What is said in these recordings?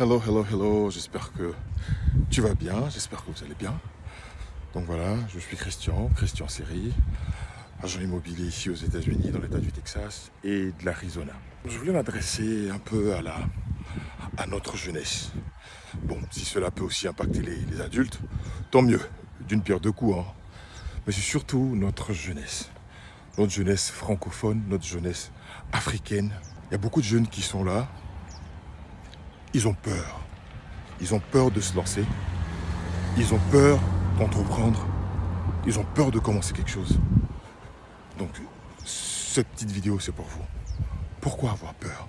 Hello, hello, hello, j'espère que tu vas bien, j'espère que vous allez bien. Donc voilà, je suis Christian Seri, agent immobilier ici aux États-Unis, dans l'état du Texas et de l'Arizona. Je voulais m'adresser un peu à notre jeunesse. Bon, si cela peut aussi impacter les adultes, tant mieux, d'une pierre deux coups, hein. Mais c'est surtout notre jeunesse francophone, notre jeunesse africaine. Il y a beaucoup de jeunes qui sont là, ils ont peur. Ils ont peur de se lancer, ils ont peur d'entreprendre, ils ont peur de commencer quelque chose. Donc, cette petite vidéo, c'est pour vous. Pourquoi avoir peur?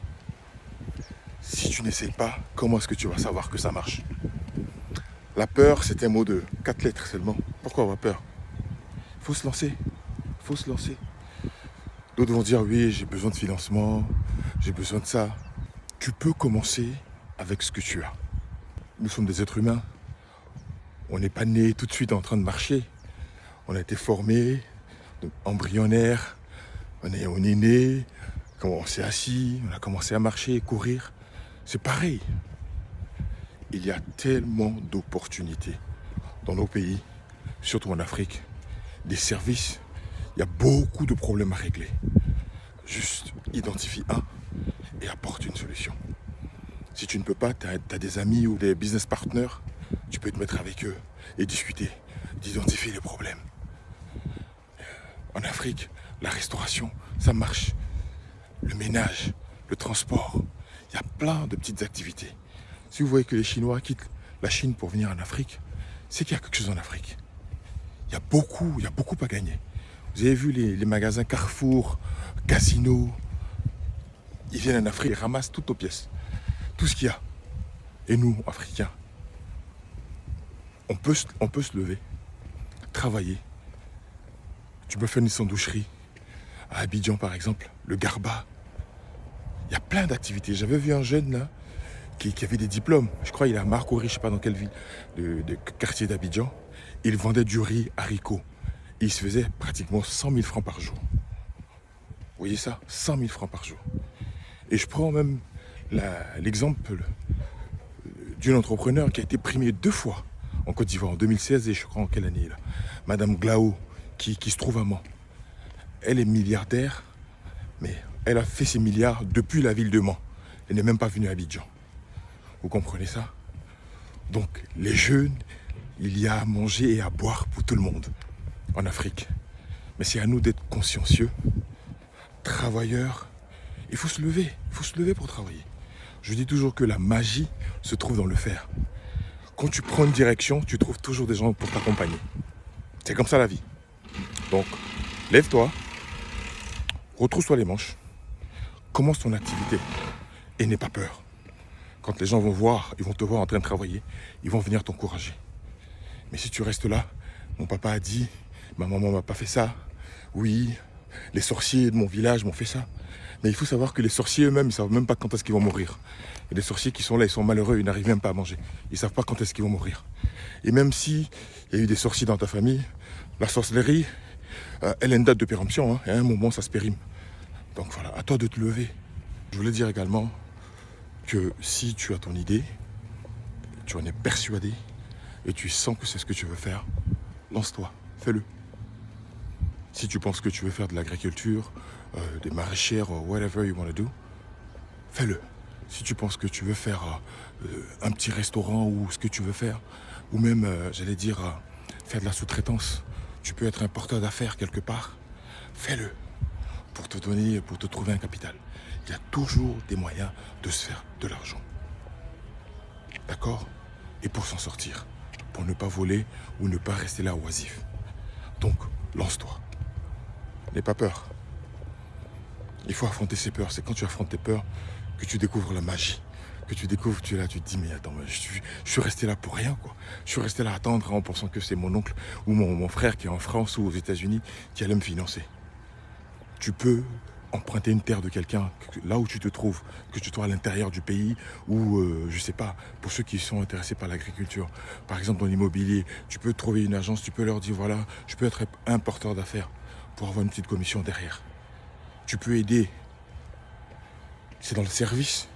Si tu n'essayes pas, comment est-ce que tu vas savoir que ça marche? La peur, c'est un mot de 4 lettres seulement. Pourquoi avoir peur? Il faut se lancer, il faut se lancer. D'autres vont dire, oui, j'ai besoin de financement, j'ai besoin de ça. Tu peux commencer avec ce que tu as. Nous sommes des êtres humains. On n'est pas né tout de suite en train de marcher. On a été formé, embryonnaire, on est né, on s'est assis, on a commencé à marcher, courir. C'est pareil. Il y a tellement d'opportunités dans nos pays, surtout en Afrique, des services. Il y a beaucoup de problèmes à régler. Juste identifie un et apporte une solution. Si tu ne peux pas, tu as des amis ou des business partners, tu peux te mettre avec eux et discuter, d'identifier les problèmes. En Afrique, la restauration, ça marche. Le ménage, le transport, il y a plein de petites activités. Si vous voyez que les Chinois quittent la Chine pour venir en Afrique, c'est qu'il y a quelque chose en Afrique. Il y a beaucoup à gagner. Vous avez vu les magasins Carrefour, Casino, ils viennent en Afrique, ils ramassent toutes aux pièces, tout ce qu'il y a. Et nous, Africains, on peut se lever, travailler. Tu peux faire une sandwicherie à Abidjan par exemple, le Garba. Il y a plein d'activités. J'avais vu un jeune là qui avait des diplômes. Je crois qu'il est à Marcory, je ne sais pas dans quelle ville, de quartier d'Abidjan. Il vendait du riz haricots. Il se faisait pratiquement 100 000 francs par jour. Vous voyez ça? 100 000 francs par jour. Et je prends même l'exemple d'une entrepreneur qui a été primée 2 fois en Côte d'Ivoire, en 2016 et je crois en quelle année là. Madame Glao, qui se trouve à Mans. Elle est milliardaire, mais elle a fait ses milliards depuis la ville de Mans. Elle n'est même pas venue à Abidjan. Vous comprenez ça? Donc, les jeunes, il y a à manger et à boire pour tout le monde en Afrique. Mais c'est à nous d'être consciencieux, travailleurs. Il faut se lever pour travailler. Je dis toujours que la magie se trouve dans le faire. Quand tu prends une direction, tu trouves toujours des gens pour t'accompagner. C'est comme ça la vie. Donc, lève-toi, retrousse-toi les manches, commence ton activité et n'aie pas peur. Quand les gens vont voir, ils vont te voir en train de travailler, ils vont venir t'encourager. Mais si tu restes là, mon papa a dit, ma maman m'a pas fait ça, oui, les sorciers de mon village m'ont fait ça. Mais il faut savoir que les sorciers eux-mêmes, ils ne savent même pas quand est-ce qu'ils vont mourir. Il y a des sorciers qui sont là, ils sont malheureux, ils n'arrivent même pas à manger. Ils ne savent pas quand est-ce qu'ils vont mourir. Et même si il y a eu des sorciers dans ta famille, la sorcellerie, elle a une date de péremption, hein, et à un moment, ça se périme. Donc voilà, à toi de te lever. Je voulais dire également que si tu as ton idée, tu en es persuadé, et tu sens que c'est ce que tu veux faire, lance-toi, fais-le. Si tu penses que tu veux faire de l'agriculture, des maraîchères, whatever you want to do, fais-le. Si tu penses que tu veux faire un petit restaurant ou ce que tu veux faire, ou même, faire de la sous-traitance, tu peux être un porteur d'affaires quelque part, fais-le pour te trouver un capital. Il y a toujours des moyens de se faire de l'argent. D'accord? Et pour s'en sortir, pour ne pas voler ou ne pas rester là oisif. Donc, lance-toi. N'aie pas peur. Il faut affronter ses peurs. C'est quand tu affrontes tes peurs que tu découvres la magie. Que tu découvres, tu es là, tu te dis, mais attends, je suis resté là pour rien, quoi. Je suis resté là à attendre en pensant que c'est mon oncle ou mon frère qui est en France ou aux États-Unis qui allait me financer. Tu peux emprunter une terre de quelqu'un, là où tu te trouves, que tu sois à l'intérieur du pays ou, je sais pas, pour ceux qui sont intéressés par l'agriculture. Par exemple, dans l'immobilier, tu peux trouver une agence, tu peux leur dire, voilà, je peux être un porteur d'affaires pour avoir une petite commission derrière. Tu peux aider. C'est dans le service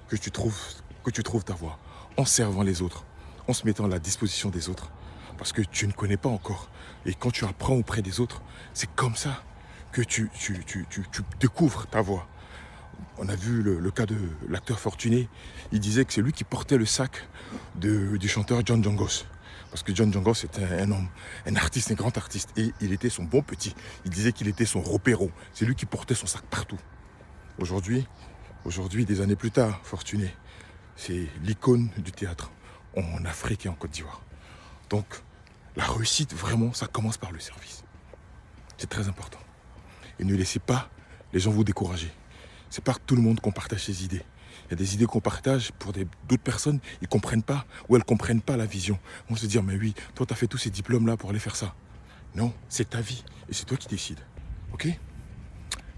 que tu trouves que tu trouves ta voie, en servant les autres, en se mettant à la disposition des autres. Parce que tu ne connais pas encore. Et quand tu apprends auprès des autres, c'est comme ça que tu découvres ta voie. On a vu le cas de l'acteur Fortuné. Il disait que c'est lui qui portait le sac du chanteur John Jongos. Parce que John Jongos était un homme, un artiste, un grand artiste. Et il était son bon petit. Il disait qu'il était son repéro. C'est lui qui portait son sac partout. Aujourd'hui, des années plus tard, Fortuné, c'est l'icône du théâtre en Afrique et en Côte d'Ivoire. Donc, la réussite, vraiment, ça commence par le service. C'est très important. Et ne laissez pas les gens vous décourager. C'est pas tout le monde qu'on partage ses idées. Il y a des idées qu'on partage pour d'autres personnes, ils ne comprennent pas ou elles ne comprennent pas la vision. On va se dire, mais oui, toi tu as fait tous ces diplômes-là pour aller faire ça. Non, c'est ta vie et c'est toi qui décides. Ok?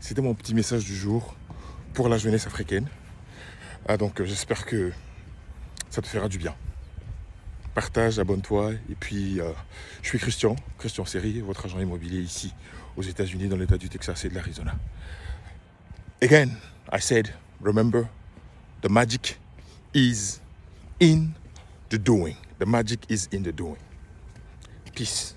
C'était mon petit message du jour pour la jeunesse africaine. Donc j'espère que ça te fera du bien. Partage, abonne-toi. Et puis, je suis Christian Seri, votre agent immobilier ici aux États-Unis, dans l'État du Texas et de l'Arizona. Again, I said, remember, the magic is in the doing. The magic is in the doing. Peace.